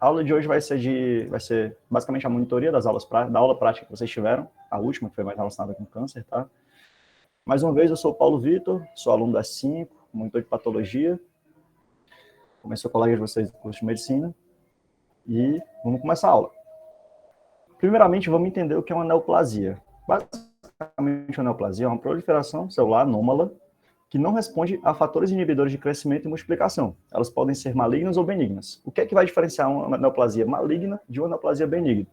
A aula de hoje vai ser basicamente a monitoria da aula prática que vocês tiveram, a última, que foi mais relacionada com câncer, tá? Mais uma vez, eu sou o Paulo Vitor, sou aluno da 5, monitor de patologia. Comecei a colega de vocês do curso de medicina. E vamos começar a aula. Primeiramente, vamos entender o que é uma neoplasia. Basicamente, a neoplasia é uma proliferação celular anômala que não responde a fatores inibidores de crescimento e multiplicação. Elas podem ser malignas ou benignas. O que é que vai diferenciar uma neoplasia maligna de uma neoplasia benigna?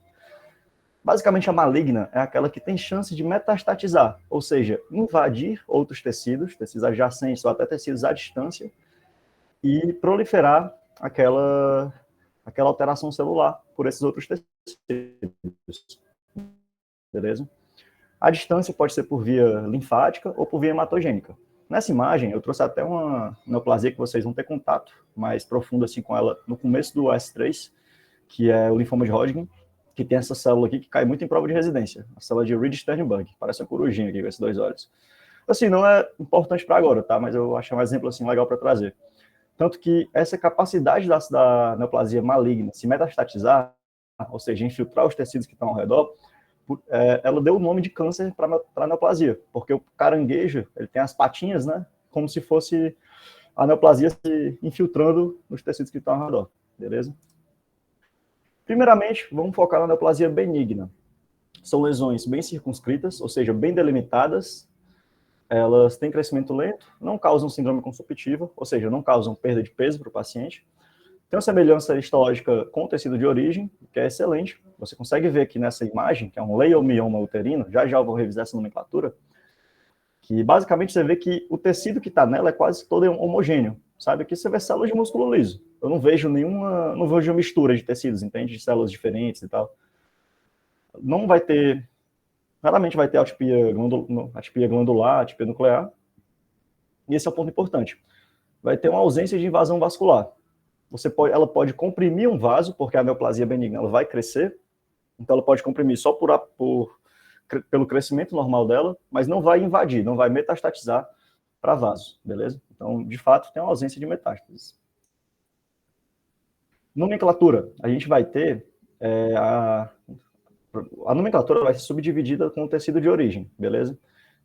Basicamente, a maligna é aquela que tem chance de metastatizar, ou seja, invadir outros tecidos adjacentes ou até tecidos à distância, e proliferar aquela alteração celular por esses outros tecidos. Beleza? A distância pode ser por via linfática ou por via hematogênica. Nessa imagem, eu trouxe até uma neoplasia que vocês vão ter contato mais profundo assim com ela no começo do S3, que é o linfoma de Hodgkin, que tem essa célula aqui que cai muito em prova de residência, a célula de Reed-Sternberg, parece uma corujinha aqui com esses dois olhos. Assim, não é importante para agora, tá? Mas eu acho um exemplo assim legal para trazer. Tanto que essa capacidade da neoplasia maligna se metastatizar, ou seja, infiltrar os tecidos que estão ao redor, ela deu o nome de câncer para a neoplasia, porque o caranguejo, ele tem as patinhas, né, como se fosse a neoplasia se infiltrando nos tecidos que estão ao redor, beleza? Primeiramente, vamos focar na neoplasia benigna. São lesões bem circunscritas, ou seja, bem delimitadas, elas têm crescimento lento, não causam síndrome consumptiva, ou seja, não causam perda de peso para o paciente. Tem uma semelhança histológica com o tecido de origem, que é excelente. Você consegue ver aqui nessa imagem, que é um leiomioma uterino, já eu vou revisar essa nomenclatura, que basicamente você vê que o tecido que está nela é quase todo homogêneo, sabe? Aqui você vê células de músculo liso. Eu não vejo não vejo mistura de tecidos, entende? De células diferentes e tal. Não vai ter, raramente vai ter atipia glandular, atipia nuclear. E esse é o ponto importante. Vai ter uma ausência de invasão vascular. Ela pode comprimir um vaso, porque a neoplasia benigna ela vai crescer, então ela pode comprimir só pelo crescimento normal dela, mas não vai invadir, não vai metastatizar para vaso, beleza? Então, de fato, tem uma ausência de metástases. Nomenclatura, a gente vai ter a nomenclatura vai ser subdividida com o tecido de origem, beleza?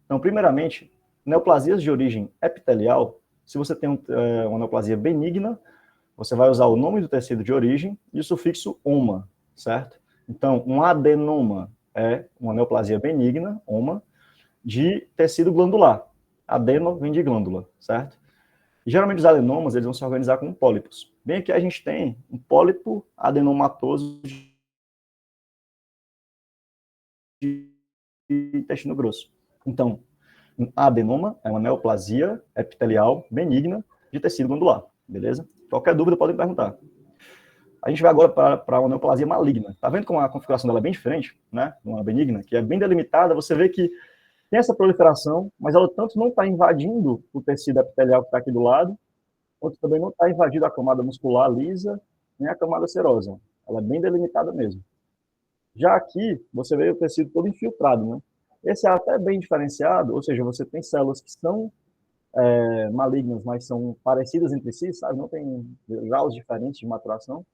Então, primeiramente, neoplasias de origem epitelial, se você tem uma neoplasia benigna, você vai usar o nome do tecido de origem e o sufixo oma, certo? Então, um adenoma é uma neoplasia benigna, oma, de tecido glandular. Adeno vem de glândula, certo? E, geralmente os adenomas eles vão se organizar como pólipos. Bem aqui a gente tem um pólipo adenomatoso de intestino grosso. Então, um adenoma é uma neoplasia epitelial benigna de tecido glandular, beleza? Qualquer dúvida podem perguntar. A gente vai agora para uma neoplasia maligna. Tá vendo como a configuração dela é bem diferente, né? Uma benigna, que é bem delimitada, você vê que tem essa proliferação, mas ela tanto não está invadindo o tecido epitelial que está aqui do lado, quanto também não está invadindo a camada muscular lisa, nem a camada serosa. Ela é bem delimitada mesmo. Já aqui, você vê o tecido todo infiltrado, né? Esse é até bem diferenciado, ou seja, você tem células que são malignas, mas são parecidas entre si, sabe? Não tem graus diferentes de maturação.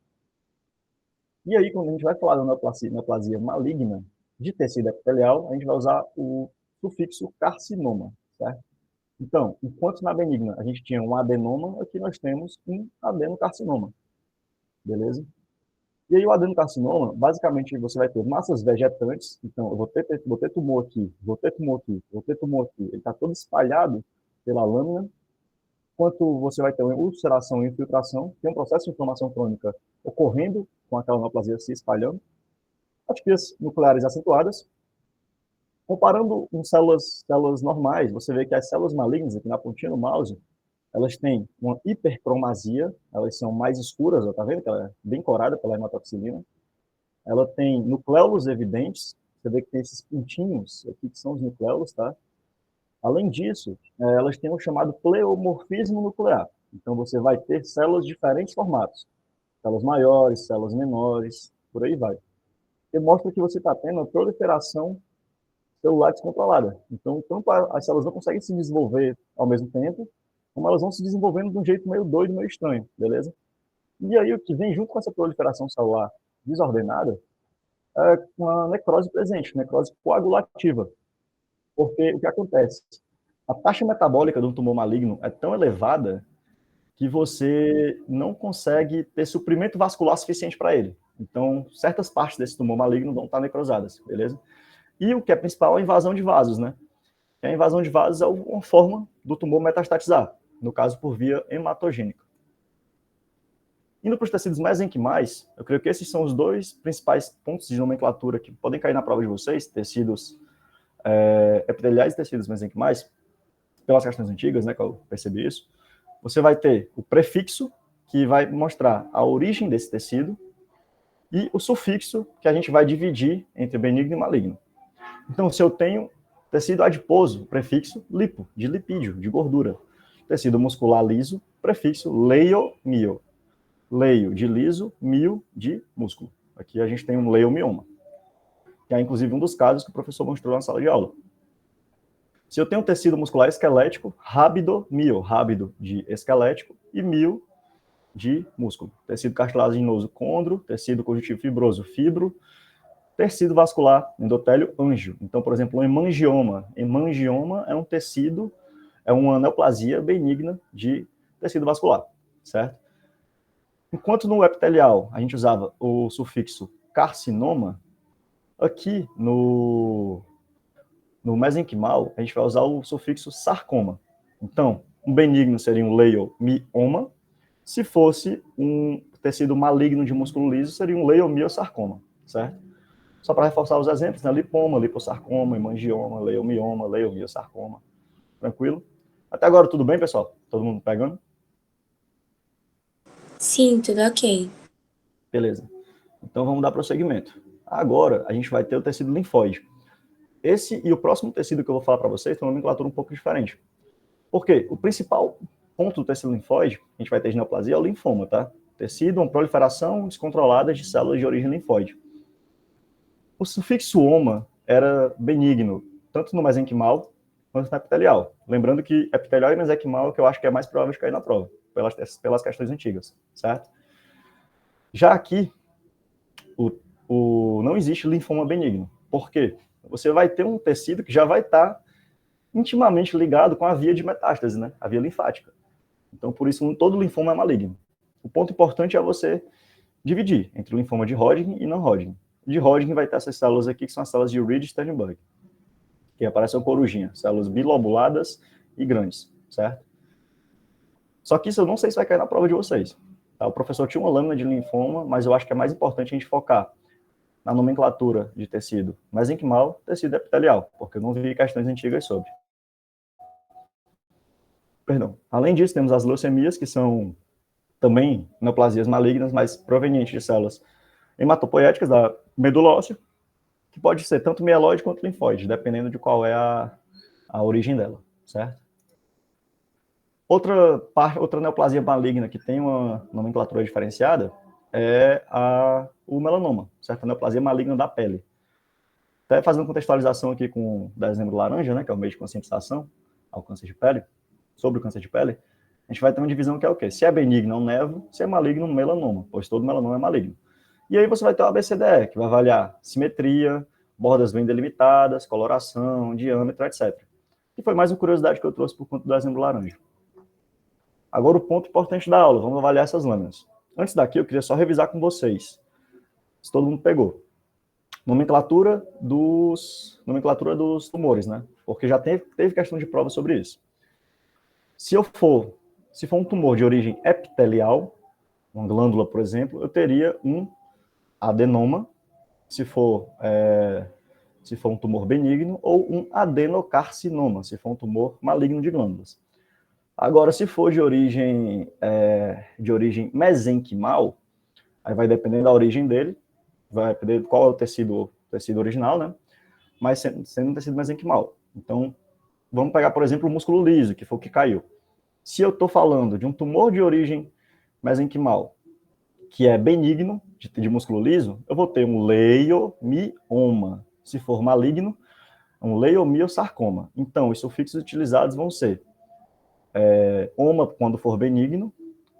E aí, quando a gente vai falar da neoplasia maligna de tecido epitelial, a gente vai usar o sufixo carcinoma, certo? Então, enquanto na benigna a gente tinha um adenoma, aqui nós temos um adenocarcinoma, beleza? E aí o adenocarcinoma, basicamente, você vai ter massas vegetantes, então eu vou ter tumor aqui, vou ter tumor aqui, vou ter tumor aqui, ele está todo espalhado pela lâmina, enquanto você vai ter uma ulceração e infiltração, tem um processo de inflamação crônica ocorrendo com aquela neoplasia se espalhando, atipias nucleares acentuadas. Comparando com células normais, você vê que as células malignas, aqui na pontinha do mouse, elas têm uma hipercromasia, elas são mais escuras, tá vendo que ela é bem corada pela hematoxilina. Ela tem nucléolos evidentes, você vê que tem esses pontinhos aqui que são os nucléolos, tá? Além disso, elas têm o chamado pleomorfismo nuclear. Então, você vai ter células de diferentes formatos. Células maiores, células menores, por aí vai. E mostra que você está tendo uma proliferação celular descontrolada. Então, tanto as células não conseguem se desenvolver ao mesmo tempo, como elas vão se desenvolvendo de um jeito meio doido, meio estranho, beleza? E aí o que vem junto com essa proliferação celular desordenada é uma necrose presente, necrose coagulativa. Porque o que acontece? A taxa metabólica de um tumor maligno é tão elevada que você não consegue ter suprimento vascular suficiente para ele. Então, certas partes desse tumor maligno vão estar necrosadas, beleza? E o que é principal é a invasão de vasos, né? E a invasão de vasos é uma forma do tumor metastatizar, no caso por via hematogênica. Indo para os tecidos mesenquimais, eu creio que esses são os dois principais pontos de nomenclatura que podem cair na prova de vocês, tecidos epiteliais e tecidos mesenquimais, pelas questões antigas, né, que eu percebi isso. Você vai ter o prefixo, que vai mostrar a origem desse tecido, e o sufixo, que a gente vai dividir entre benigno e maligno. Então, se eu tenho tecido adiposo, prefixo lipo, de lipídio, de gordura. Tecido muscular liso, prefixo leio-mio. Leio de liso, mio de músculo. Aqui a gente tem um leiomioma, que é inclusive um dos casos que o professor mostrou na sala de aula. Se eu tenho tecido muscular esquelético, rábido-mio, rábido de esquelético, e mio de músculo. Tecido cartilaginoso, condro, tecido conjuntivo fibroso, fibro, tecido vascular, endotélio, ângio. Então, por exemplo, um hemangioma. Hemangioma é um tecido, é uma neoplasia benigna de tecido vascular, certo? Enquanto no epitelial a gente usava o sufixo carcinoma, aqui no mesenquimal a gente vai usar o sufixo sarcoma. Então, um benigno seria um leiomioma. Se fosse um tecido maligno de músculo liso, seria um leiomiosarcoma, certo? Só para reforçar os exemplos, né? Lipoma, liposarcoma, hemangioma, leiomioma, leiomiosarcoma. Tranquilo? Até agora tudo bem, pessoal? Todo mundo pegando? Sim, tudo ok. Beleza. Então vamos dar prosseguimento. Agora a gente vai ter o tecido linfóide. Esse e o próximo tecido que eu vou falar para vocês tem uma nomenclatura um pouco diferente. Por quê? O principal ponto do tecido linfóide, a gente vai ter de neoplasia, é o linfoma, tá? Tecido, uma proliferação descontrolada de células de origem linfóide. O sufixo oma era benigno, tanto no mesenquimal quanto no epitelial. Lembrando que epitelial e mesenquimal é o que eu acho que é mais provável de cair na prova, pelas questões antigas, certo? Já aqui, não existe linfoma benigno. Por quê? Você vai ter um tecido que já vai estar intimamente ligado com a via de metástase, né? A via linfática. Então, por isso, todo linfoma é maligno. O ponto importante é você dividir entre o linfoma de Hodgkin e não Hodgkin. De Hodgkin vai ter essas células aqui, que são as células de Reed Sternberg, que aparecem corujinha, células bilobuladas e grandes, certo? Só que isso eu não sei se vai cair na prova de vocês. Tá? O professor tinha uma lâmina de linfoma, mas eu acho que é mais importante a gente focar na nomenclatura de tecido mesenquimal, tecido epitelial, porque eu não vi questões antigas sobre. Perdão. Além disso, temos as leucemias, que são também neoplasias malignas, mas provenientes de células hematopoéticas da medula óssea, que pode ser tanto mieloide quanto linfóide, dependendo de qual é a origem dela, certo? Outra neoplasia maligna que tem uma nomenclatura diferenciada é o melanoma, certo? A neoplasia maligna da pele. Até fazendo contextualização aqui com o dezembro laranja, né, que é o mês de conscientização ao câncer de pele, sobre o câncer de pele, a gente vai ter uma divisão que é o quê? Se é benigno, é um nevo, se é maligno, um melanoma, pois todo melanoma é maligno. E aí você vai ter o ABCDE, que vai avaliar simetria, bordas bem delimitadas, coloração, diâmetro, etc. E foi mais uma curiosidade que eu trouxe por conta do dezembro laranja. Agora o ponto importante da aula, vamos avaliar essas lâminas. Antes daqui, eu queria só revisar com vocês, se todo mundo pegou. Nomenclatura dos tumores, né? Porque já teve questão de prova sobre isso. Se for um tumor de origem epitelial, uma glândula, por exemplo, eu teria um adenoma, se for um tumor benigno, ou um adenocarcinoma, se for um tumor maligno de glândulas. Agora, se for de origem mesenquimal, aí vai depender da origem dele, vai depender de qual é o tecido original, né? Mas sendo um tecido mesenquimal. Então, vamos pegar, por exemplo, o músculo liso, que foi o que caiu. Se eu estou falando de um tumor de origem mesenquimal, que é benigno, de músculo liso, eu vou ter um leiomioma. Se for maligno, um leiomiosarcoma. Então, os sufixos utilizados vão ser oma quando for benigno,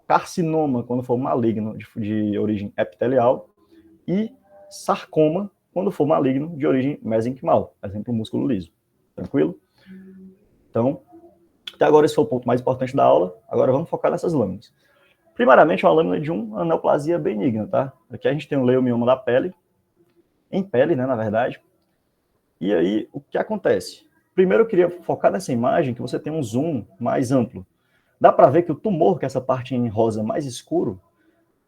carcinoma, quando for maligno, de origem epitelial, e sarcoma, quando for maligno, de origem mesenquimal, exemplo, músculo liso. Tranquilo? Então, até agora esse foi o ponto mais importante da aula. Agora vamos focar nessas lâminas. Primeiramente, uma lâmina de uma neoplasia benigna, tá? Aqui a gente tem um leiomioma da pele, em pele, né, na verdade. E aí, o que acontece? Primeiro, eu queria focar nessa imagem, que você tem um zoom mais amplo. Dá para ver que o tumor, que é essa parte em rosa mais escuro,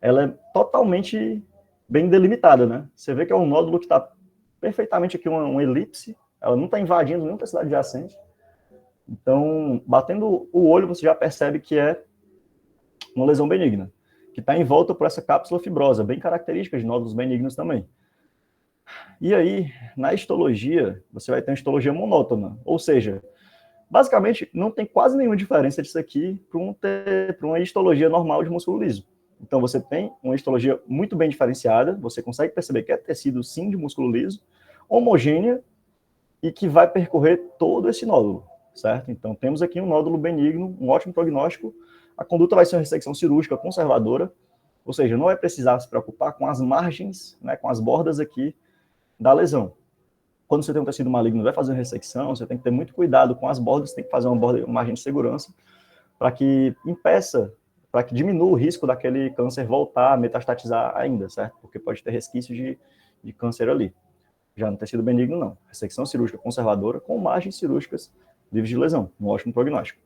ela é totalmente bem delimitada, né? Você vê que é um nódulo que está perfeitamente aqui, uma elipse, ela não está invadindo nenhuma cidade adjacente. Então, batendo o olho, você já percebe que é uma lesão benigna, que está envolta por essa cápsula fibrosa, bem característica de nódulos benignos também. E aí, na histologia, você vai ter uma histologia monótona, ou seja, basicamente não tem quase nenhuma diferença disso aqui para uma histologia normal de músculo liso. Então, você tem uma histologia muito bem diferenciada, você consegue perceber que é tecido, sim, de músculo liso, homogênea, e que vai percorrer todo esse nódulo, certo? Então, temos aqui um nódulo benigno, um ótimo prognóstico. A conduta vai ser uma ressecção cirúrgica conservadora, ou seja, não vai precisar se preocupar com as margens, né, com as bordas aqui da lesão. Quando você tem um tecido maligno, vai fazer uma ressecção, você tem que ter muito cuidado com as bordas, tem que fazer uma margem de segurança para que impeça, para que diminua o risco daquele câncer voltar a metastatizar ainda, certo? Porque pode ter resquício de câncer ali. Já no tecido benigno, não. Ressecção cirúrgica conservadora com margens cirúrgicas livres de lesão. Um ótimo prognóstico.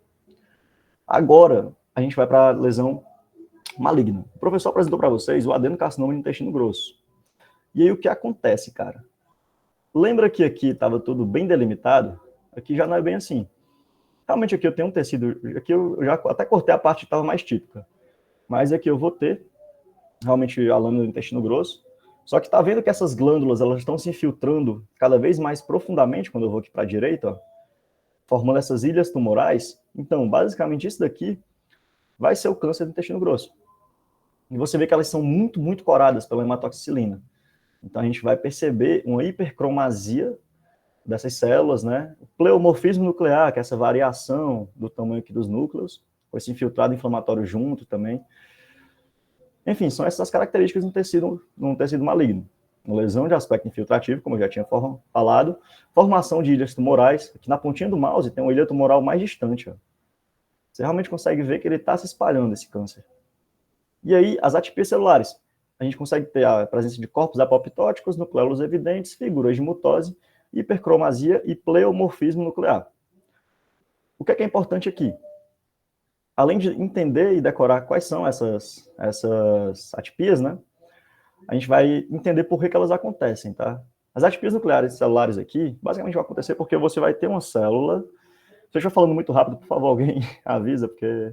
Agora, a gente vai para a lesão maligna. O professor apresentou para vocês o adenocarcinoma no intestino grosso. E aí, o que acontece, cara? Lembra que aqui estava tudo bem delimitado? Aqui já não é bem assim. Realmente aqui eu tenho um tecido... Aqui eu já até cortei a parte que estava mais típica. Mas aqui eu vou ter realmente a lâmina do intestino grosso. Só que tá vendo que essas glândulas elas estão se infiltrando cada vez mais profundamente quando eu vou aqui para a direita, ó, formando essas ilhas tumorais. Então, basicamente, isso daqui vai ser o câncer do intestino grosso. E você vê que elas são muito, muito coradas pela hematoxicilina. Então, a gente vai perceber uma hipercromasia dessas células, né? O pleomorfismo nuclear, que é essa variação do tamanho aqui dos núcleos, com esse infiltrado inflamatório junto também. Enfim, são essas características num tecido maligno. Uma lesão de aspecto infiltrativo, como eu já tinha falado, formação de ilhas tumorais, aqui na pontinha do mouse tem uma ilha tumoral mais distante. Ó. Você realmente consegue ver que ele está se espalhando, esse câncer. E aí, as atipias celulares. A gente consegue ter a presença de corpos apoptóticos, nucléolos evidentes, figuras de mutose, hipercromasia e pleomorfismo nuclear. O que é importante aqui? Além de entender e decorar quais são essas atipias, né? A gente vai entender por que elas acontecem, tá? As atipias nucleares celulares aqui, basicamente vão acontecer porque você vai ter uma célula... Se eu estiver falando muito rápido, por favor, alguém avisa, porque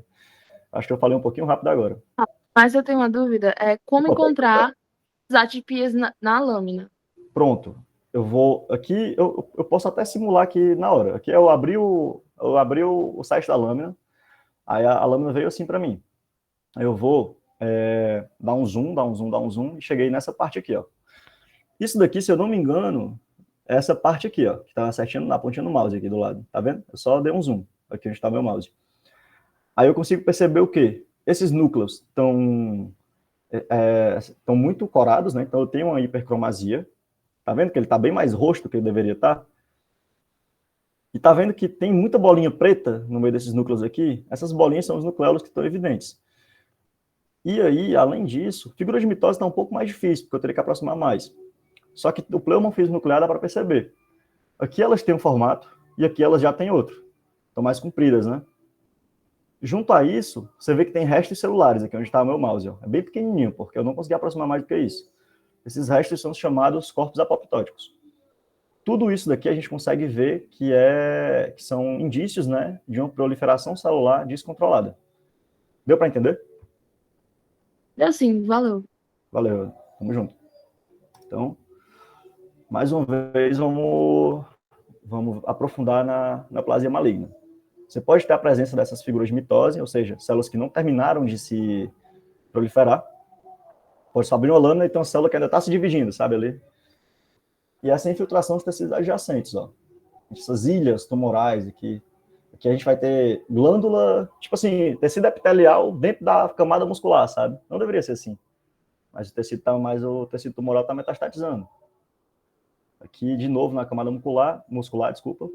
acho que eu falei um pouquinho rápido agora. Mas eu tenho uma dúvida, como encontrar as atipias na lâmina? Pronto. Eu vou aqui, eu posso até simular aqui na hora. Aqui eu abri o site da lâmina, aí a lâmina veio assim para mim. Aí eu vou dar um zoom, e cheguei nessa parte aqui, ó. Isso daqui, se eu não me engano, é essa parte aqui, ó, que tá certinho na pontinha do mouse aqui do lado, tá vendo? Eu só dei um zoom, aqui onde está meu mouse. Aí eu consigo perceber o quê? Esses núcleos estão muito corados, né? Então eu tenho uma hipercromasia, tá vendo que ele tá bem mais roxo do que ele deveria estar? E tá vendo que tem muita bolinha preta no meio desses núcleos aqui? Essas bolinhas são os nucleolos que estão evidentes. E aí, além disso, figura de mitose está um pouco mais difícil, porque eu teria que aproximar mais. Só que o pleomorfismo nuclear dá para perceber. Aqui elas têm um formato e aqui elas já têm outro. Estão mais compridas, né? Junto a isso, você vê que tem restos celulares aqui onde está o meu mouse. Ó. É bem pequenininho, porque eu não consegui aproximar mais do que isso. Esses restos são chamados corpos apoptóticos. Tudo isso daqui a gente consegue ver que são indícios, né, de uma proliferação celular descontrolada. Deu para entender? Deu sim, valeu. Valeu, tamo junto. Então, mais uma vez, vamos aprofundar na neoplasia maligna. Você pode ter a presença dessas figuras de mitose, ou seja, células que não terminaram de se proliferar. Pode só abrir uma lâmina e ter uma célula que ainda está se dividindo, sabe ali? E essa infiltração dos tecidos adjacentes, ó. Essas ilhas tumorais aqui que a gente vai ter glândula, tipo assim, tecido epitelial dentro da camada muscular, sabe? Não deveria ser assim. Mas o tecido tumoral está metastatizando. Aqui, de novo, na camada muscular, desculpa.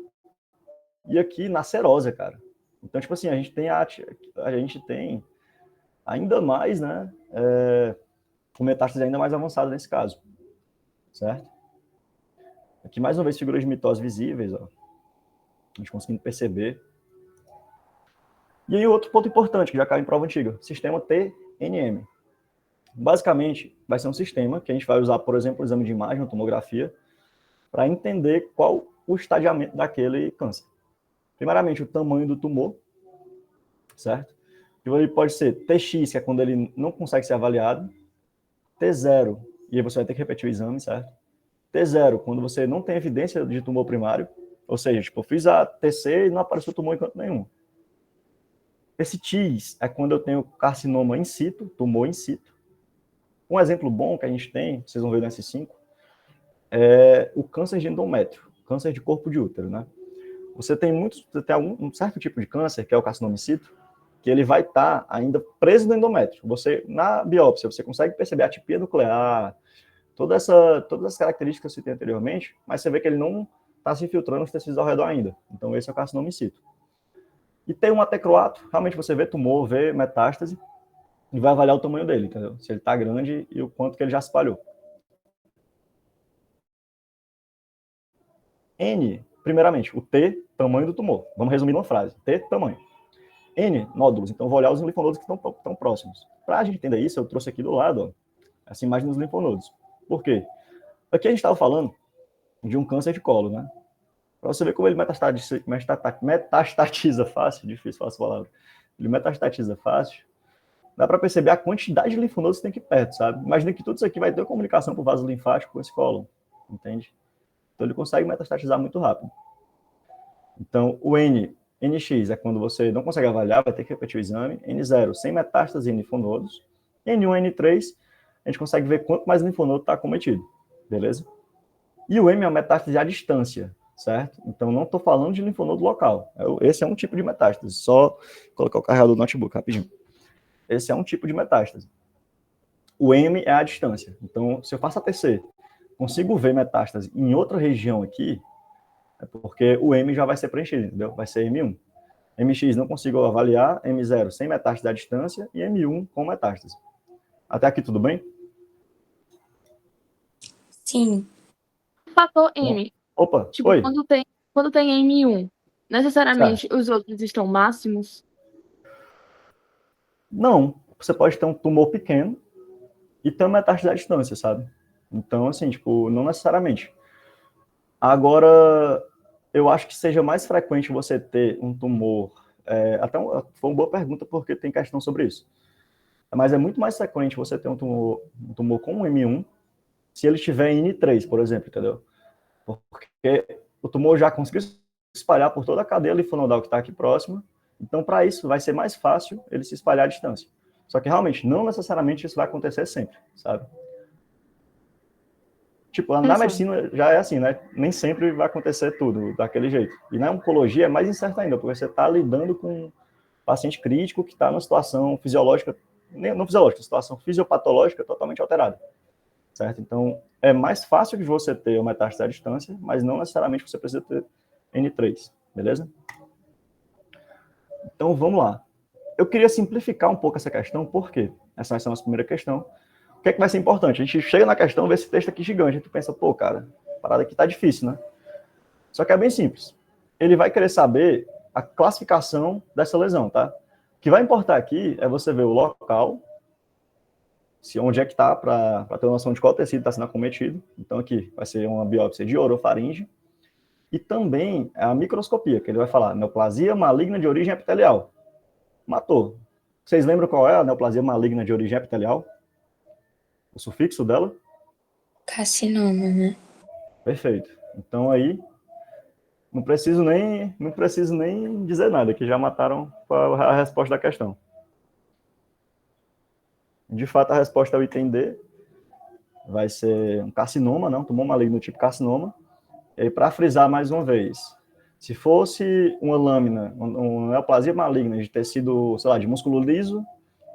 E aqui na serósia, cara. Então, tipo assim, a gente tem ainda mais, né, com metástase ainda mais avançada nesse caso, certo? Aqui, mais uma vez, figuras de mitose visíveis, ó. A gente conseguindo perceber. E aí, outro ponto importante, que já caiu em prova antiga, sistema TNM. Basicamente, vai ser um sistema que a gente vai usar, por exemplo, o exame de imagem, a tomografia, para entender qual o estadiamento daquele câncer. Primeiramente, o tamanho do tumor, certo? Então, ele pode ser TX, que é quando ele não consegue ser avaliado, T0, e aí você vai ter que repetir o exame, certo? T0, quando você não tem evidência de tumor primário, ou seja, tipo, eu fiz a TC e não apareceu tumor em canto nenhum. Esse TIS é quando eu tenho carcinoma in situ, tumor in situ. Um exemplo bom que a gente tem, vocês vão ver no S5, é o câncer de endométrio, câncer de corpo de útero, né? Você tem um certo tipo de câncer, que é o carcinoma in situ, que ele vai estar ainda preso no endométrio. Você, na biópsia, você consegue perceber a atipia nuclear, todas as características que eu citei anteriormente, mas você vê que ele não está se infiltrando nos tecidos ao redor ainda. Então, esse é o carcinoma in situ. E tem um atecroato, realmente você vê tumor, vê metástase, e vai avaliar o tamanho dele, entendeu? Se ele está grande e o quanto que ele já se espalhou. N, primeiramente, o T, tamanho do tumor. Vamos resumir numa frase. T, tamanho. N, nódulos. Então, eu vou olhar os linfonodos que estão próximos. Para a gente entender isso, eu trouxe aqui do lado, ó, essa imagem dos linfonodos. Por quê? Aqui a gente estava falando de um câncer de colo, né? Para você ver como ele metastatiza fácil, difícil falar essa palavra. Ele metastatiza fácil. Dá para perceber a quantidade de linfonodos que tem aqui perto, sabe? Imagina que tudo isso aqui vai ter comunicação por vaso linfático com esse cólon, entende? Então ele consegue metastatizar muito rápido. Então o NX é quando você não consegue avaliar, vai ter que repetir o exame. N0, sem metástase em linfonodos. N1, N3, a gente consegue ver quanto mais linfonodo está acometido, beleza? E o M é uma metástase à distância, certo? Então não estou falando de linfonodo local. Esse é um tipo de metástase. Só colocar o carregador do notebook rapidinho. Esse é um tipo de metástase. O M é a distância. Então, se eu faço a TC, consigo ver metástase em outra região aqui, é porque o M já vai ser preenchido, entendeu? Vai ser M1. MX não consigo avaliar, M0 sem metástase à distância e M1 com metástase. Até aqui tudo bem? Sim. Fator M. Opa, Tipo, oi. quando tem M1, necessariamente Certo. os outros estão máximos? Não, você pode ter um tumor pequeno e ter uma metástase à distância, sabe? Então, assim, tipo, não necessariamente. Agora, eu acho que seja mais frequente você ter um tumor. Foi uma boa pergunta, porque tem questão sobre isso. Mas é muito mais frequente você ter um tumor com um M1 se ele estiver em N3, por exemplo, entendeu? Porque o tumor já conseguiu se espalhar por toda a cadeia linfonodal que está aqui próxima. Então, para isso, vai ser mais fácil ele se espalhar à distância. Só que, realmente, não necessariamente isso vai acontecer sempre, sabe? Tipo, na medicina já é assim, né? Nem sempre vai acontecer tudo daquele jeito. E na oncologia é mais incerto ainda, porque você está lidando com um paciente crítico que está numa situação fisiológica, não fisiológica, situação fisiopatológica totalmente alterada, certo? Então, é mais fácil de você ter uma metástase à distância, mas não necessariamente você precisa ter N3, beleza? Então, vamos lá. Eu queria simplificar um pouco essa questão, por quê? Essa vai ser a nossa primeira questão. O que é que vai ser importante? A gente chega na questão, vê esse texto aqui gigante, a gente pensa, pô, cara, a parada aqui tá difícil, né? Só que é bem simples. Ele vai querer saber a classificação dessa lesão, tá? O que vai importar aqui é você ver o local, onde é que tá, para ter uma noção de qual tecido está sendo acometido. Então aqui vai ser uma biópsia de orofaringe. E também a microscopia, que ele vai falar neoplasia maligna de origem epitelial. Matou. Vocês lembram qual é a neoplasia maligna de origem epitelial? O sufixo dela? Carcinoma, né? Perfeito. Então aí não preciso nem dizer nada, que já mataram a resposta da questão. De fato, a resposta é o item D. Vai ser um carcinoma, não? Tumor maligno tipo carcinoma. E aí, para frisar mais uma vez, Se fosse uma lâmina, uma neoplasia maligna de tecido, sei lá, de músculo liso,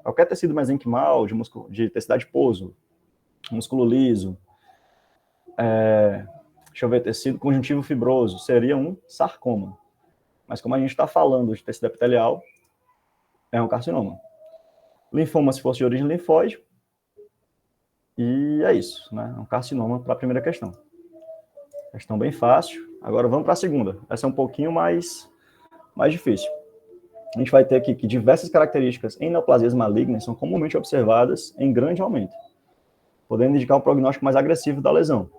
qualquer tecido mesenquimal, de tecido adiposo, músculo liso, deixa eu ver, tecido conjuntivo fibroso, seria um sarcoma. Mas como a gente está falando de tecido epitelial, é um carcinoma. Linfoma, se fosse de origem linfóide, e é isso, né? É um carcinoma para a primeira questão. Questão bem fácil. Agora vamos para a segunda. Essa é um pouquinho mais difícil. A gente vai ter aqui que diversas características em neoplasias malignas são comumente observadas em grande aumento, podendo indicar um prognóstico mais agressivo da lesão.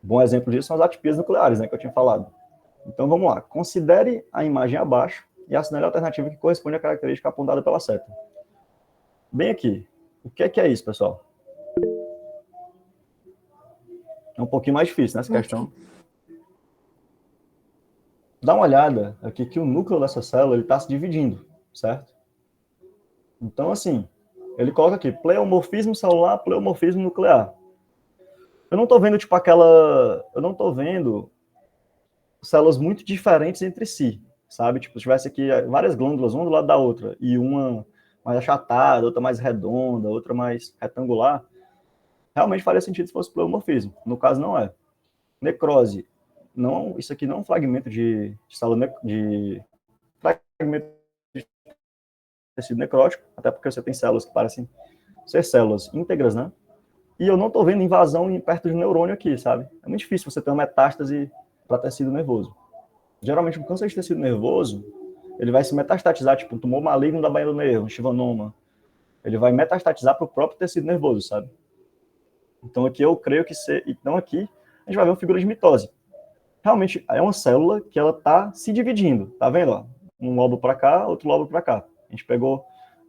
Bom exemplo disso são as atipias nucleares, né, que eu tinha falado. Então vamos lá. Considere a imagem abaixo e assinale a alternativa que corresponde à característica apontada pela seta. Bem aqui. O que é isso, pessoal? É um pouquinho mais difícil, né, essa questão. Dá uma olhada aqui que o núcleo dessa célula está se dividindo, certo? Então, assim, ele coloca aqui, pleomorfismo celular, pleomorfismo nuclear. Eu não estou vendo, tipo, eu não estou vendo células muito diferentes entre si, sabe? Tipo, se tivesse aqui várias glândulas, uma do lado da outra, e uma mais achatada, outra mais redonda, outra mais retangular, realmente faria sentido se fosse pleomorfismo. No caso, não é. Necrose. Não, isso aqui não é um fragmento de célula fragmento de tecido necrótico, até porque você tem células que parecem ser células íntegras, né? E eu não estou vendo invasão perto de neurônio aqui, sabe? É muito difícil você ter uma metástase para tecido nervoso. Geralmente, um câncer de tecido nervoso, ele vai se metastatizar, tipo um tumor maligno da baía do nervo, um schwannoma. Ele vai metastatizar para o próprio tecido nervoso, sabe? Então, aqui eu creio que então aqui a gente vai ver uma figura de mitose. Realmente, é uma célula que ela está se dividindo, tá vendo? Ó? Um lobo para cá, outro lobo para cá. A gente pegou,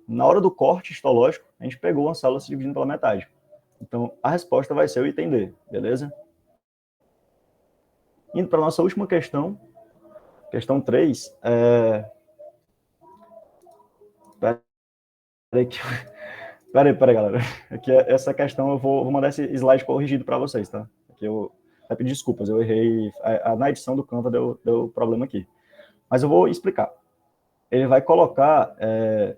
na hora do corte histológico, a gente pegou uma célula se dividindo pela metade. Então, a resposta vai ser o item D, beleza? Indo para a nossa última questão, questão 3, Peraí, galera. Aqui, essa questão eu vou mandar esse slide corrigido para vocês, tá? Aqui eu peço desculpas, eu errei. Na edição do Canva deu problema aqui. Mas eu vou explicar. Ele vai colocar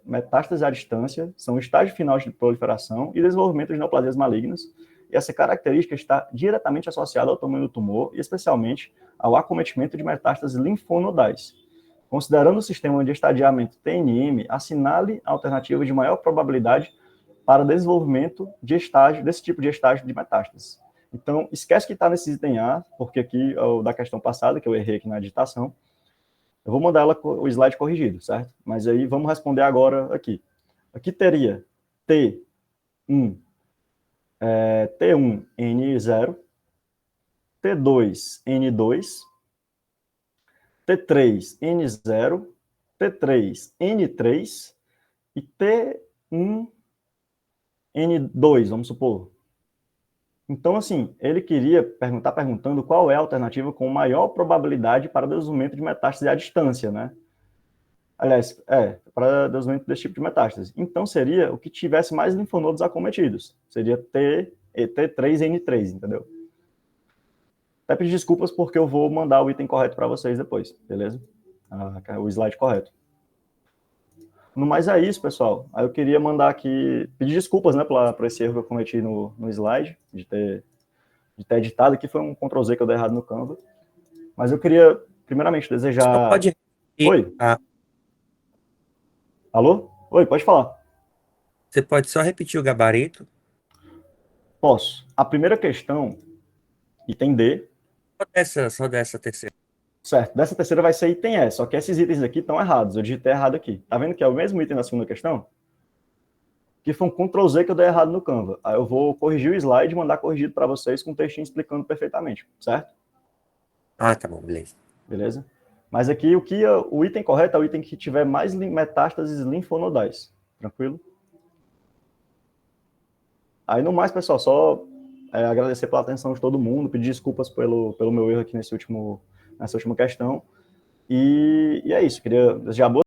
metástases à distância, são o estágio final de proliferação e desenvolvimento de neoplasias malignas, e essa característica está diretamente associada ao tamanho do tumor, e especialmente ao acometimento de metástases linfonodais. Considerando o sistema de estadiamento TNM, assinale a alternativa de maior probabilidade para desenvolvimento desse tipo de estágio de metástase. Então, esquece que está nesse item A, porque aqui, da questão passada, que eu errei aqui na digitação, eu vou mandar o slide corrigido, certo? Mas aí vamos responder agora aqui. Aqui teria T1, T1N0, T2N2, T3N0, T3N3 e T1N2, vamos supor. Então, assim, ele queria perguntando qual é a alternativa com maior probabilidade para desenvolvimento de metástase à distância, né? Aliás, para desenvolvimento desse tipo de metástase. Então, seria o que tivesse mais linfonodos acometidos. Seria T3N3, entendeu? Até pedir desculpas porque eu vou mandar o item correto para vocês depois, beleza? O slide correto. No mais é isso, pessoal. Aí eu queria mandar aqui, pedir desculpas, né, por esse erro que eu cometi no slide, de ter editado. Aqui foi um Ctrl+Z que eu dei errado no Canva. Mas eu queria, primeiramente, desejar... Só pode... Oi? Alô? Oi, pode falar. Você pode só repetir o gabarito? Posso. A primeira questão, item D. Só dessa terceira. Certo. Dessa terceira vai ser item E, só que esses itens aqui estão errados. Eu digitei errado aqui. Tá vendo que é o mesmo item da segunda questão? Que foi um Ctrl+Z que eu dei errado no Canva. Aí eu vou corrigir o slide e mandar corrigido para vocês com um textinho explicando perfeitamente, certo? Tá bom, beleza. Beleza? Mas aqui o item correto é o item que tiver mais metástases linfonodais. Tranquilo? Aí no mais, pessoal, só agradecer pela atenção de todo mundo, pedir desculpas pelo meu erro aqui nessa última questão. E é isso, queria desejar boa